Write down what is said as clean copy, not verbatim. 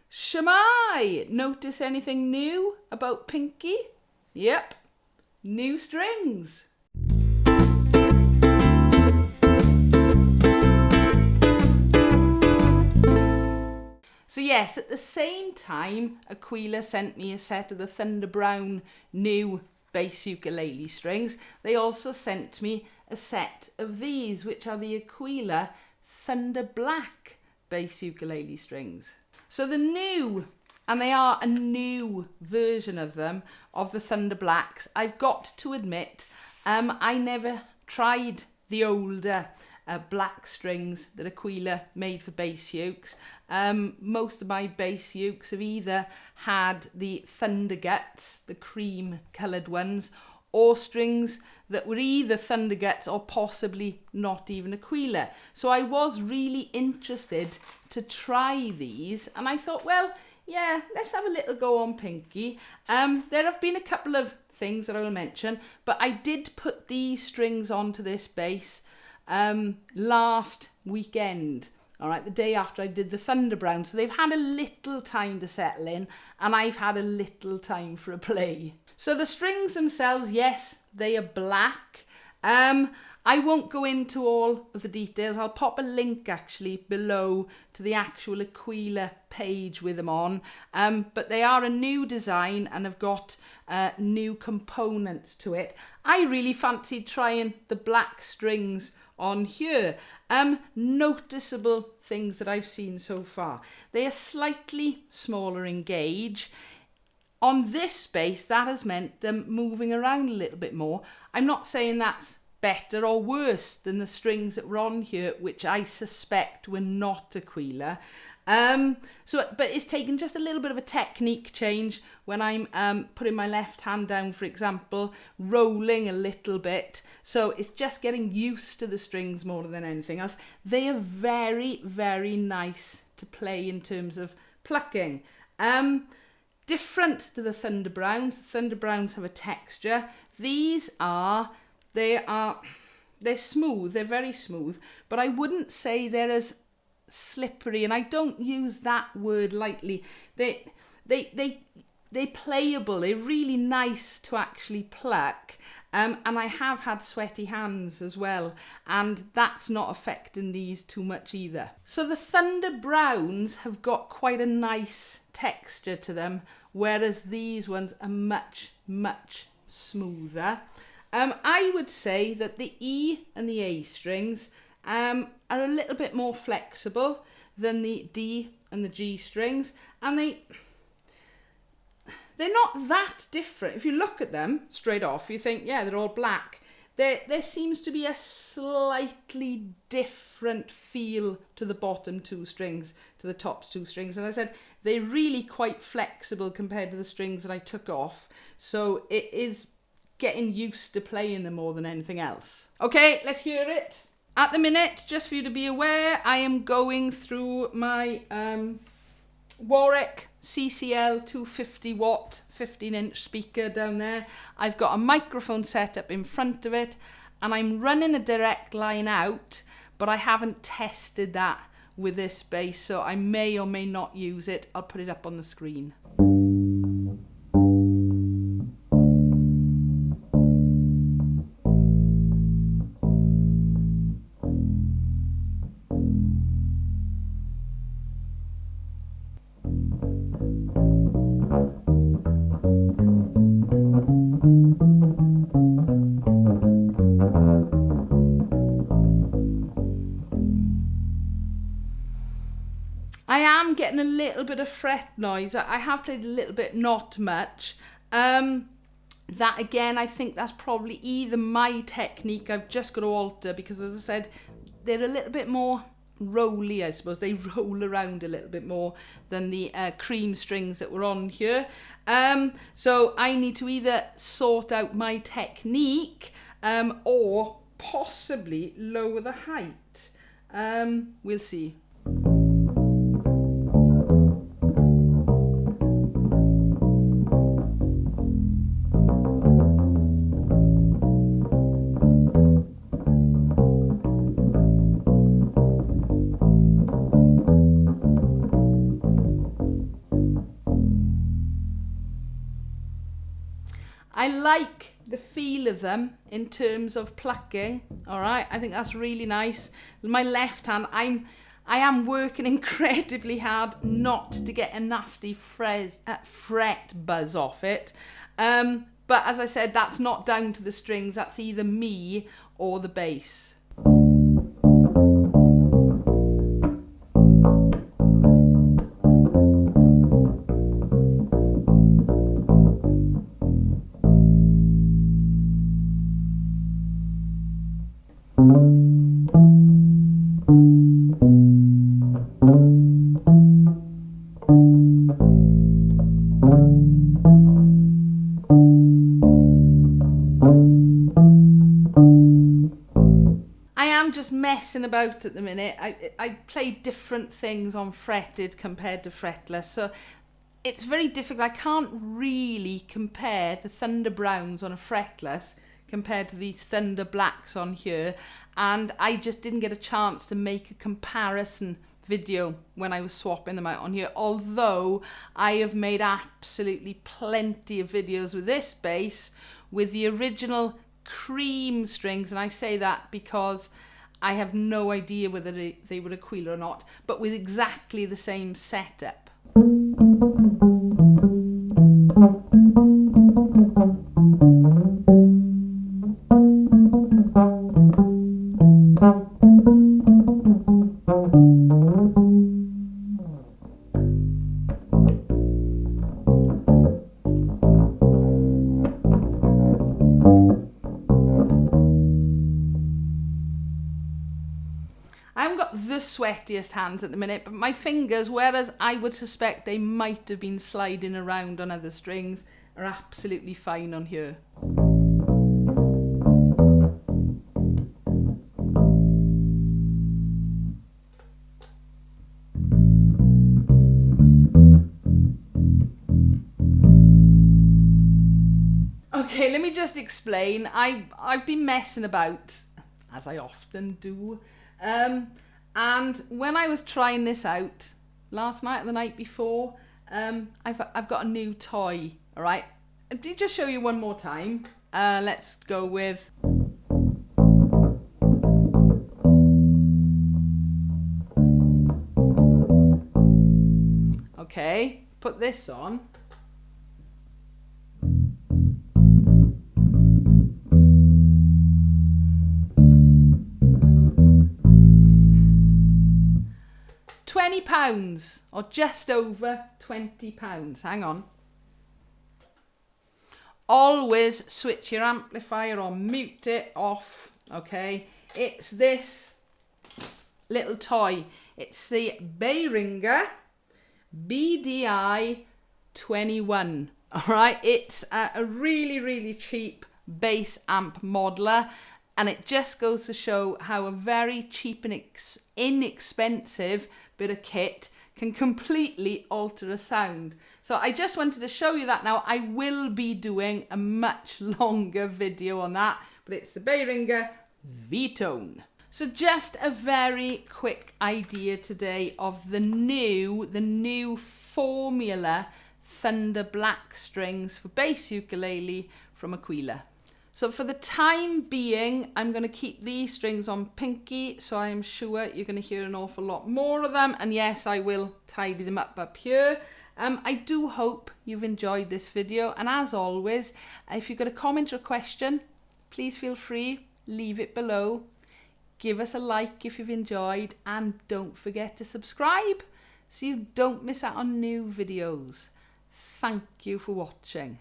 Shemai, notice anything new about Pinky? Yep, new strings. So yes, at the same time, Aquila sent me a set of the Thunder Brown new bass ukulele strings. They also sent me a set of these, which are the Aquila Thunderblack Bass Ukulele strings. So the new, and they are a new version of them, of the Thunder Blacks. I've got to admit, I never tried the older black strings that Aquila made for bass ukes. Most of my bass ukes have either had the Thunder Guts, the cream coloured ones, or strings that were either Thunder Guts or possibly not even Aquila. So I was really interested to try these, and I thought, well, yeah, let's have a little go on Pinky. There have been a couple of things that I will mention, but I did put these strings onto this bass last weekend. All right, the day after I did the Thunder Brown. So they've had a little time to settle in, and I've had a little time for a play. So the strings themselves, yes, they are black. I won't go into all of the details. I'll pop a link actually below to the actual Aquila page with them on. But they are a new design and have got new components to it. I really fancied trying the black strings on here. Noticeable things that I've seen so far. They are slightly smaller in gauge. On this bass, that has meant them moving around a little bit more. I'm not saying that's better or worse than the strings that were on here, which I suspect were not Aquila. But it's taken just a little bit of a technique change when I'm putting my left hand down, for example, rolling a little bit. So it's just getting used to the strings more than anything else. They are very, very nice to play in terms of plucking. Different to the Thunder Browns. Thunder Browns have a texture. These are, they're smooth, they're very smooth, but I wouldn't say they're as slippery, and I don't use that word lightly. They're playable, they're really nice to actually pluck. And I have had sweaty hands as well, and that's not affecting these too much either. So the Thunder Browns have got quite a nice texture to them, whereas these ones are much, much smoother. I would say that the E and the A strings are a little bit more flexible than the D and the G strings, and they're not that different. If you look at them straight off, you think, yeah, they're all black. There seems to be a slightly different feel to the bottom two strings, to the top two strings. And I said, they're really quite flexible compared to the strings that I took off. So it is getting used to playing them more than anything else. Okay, let's hear it. At the minute, just for you to be aware, I am going through my Warwick CCL 250 watt 15-inch speaker down there. I've got a microphone set up in front of it, and I'm running a direct line out, but I haven't tested that with this bass, so I may or may not use it. I'll put it up on the screen. I am getting a little bit of fret noise. I have played a little bit, not much. That again, I think that's probably either my technique I've just got to alter, because as I said, they're a little bit more rolly, I suppose. They roll around a little bit more than the cream strings that were on here. So I need to either sort out my technique or possibly lower the height. We'll see. I like the feel of them in terms of plucking. All right, I think that's really nice. My left hand, I am working incredibly hard not to get a nasty fret buzz off it. But as I said, that's not down to the strings. That's either me or the bass. Just messing about at the minute. I play different things on fretted compared to fretless, so it's very difficult. I can't really compare the Thunder Browns on a fretless compared to these Thunder Blacks on here, and I just didn't get a chance to make a comparison video when I was swapping them out on here, although I have made absolutely plenty of videos with this bass with the original cream strings, and I say that because I have no idea whether they were Aquila or not, but with exactly the same setup. I haven't got the sweatiest hands at the minute, but my fingers, whereas I would suspect they might have been sliding around on other strings, are absolutely fine on here. Okay, let me just explain. I've been messing about, as I often do. And when I was trying this out last night or the night before, I've got a new toy. All right, let me just show you one more time. Let's go with. Okay, put this on. £20 or just over £20. Hang on. Always switch your amplifier or mute it off. Okay, it's this little toy. It's the Behringer BDI 21. All right, it's a really cheap bass amp modeler, and it just goes to show how a very cheap and inexpensive bit of kit can completely alter a sound. So I just wanted to show you that now. I will be doing a much longer video on that, but it's the Behringer V-Tone. So just a very quick idea today of the new formula Thunder Black strings for bass ukulele from Aquila. So for the time being, I'm going to keep these strings on pinky, so I am sure you're going to hear an awful lot more of them. And yes, I will tidy them up here. I do hope you've enjoyed this video. And as always, if you've got a comment or a question, please feel free, leave it below. Give us a like if you've enjoyed, and don't forget to subscribe so you don't miss out on new videos. Thank you for watching.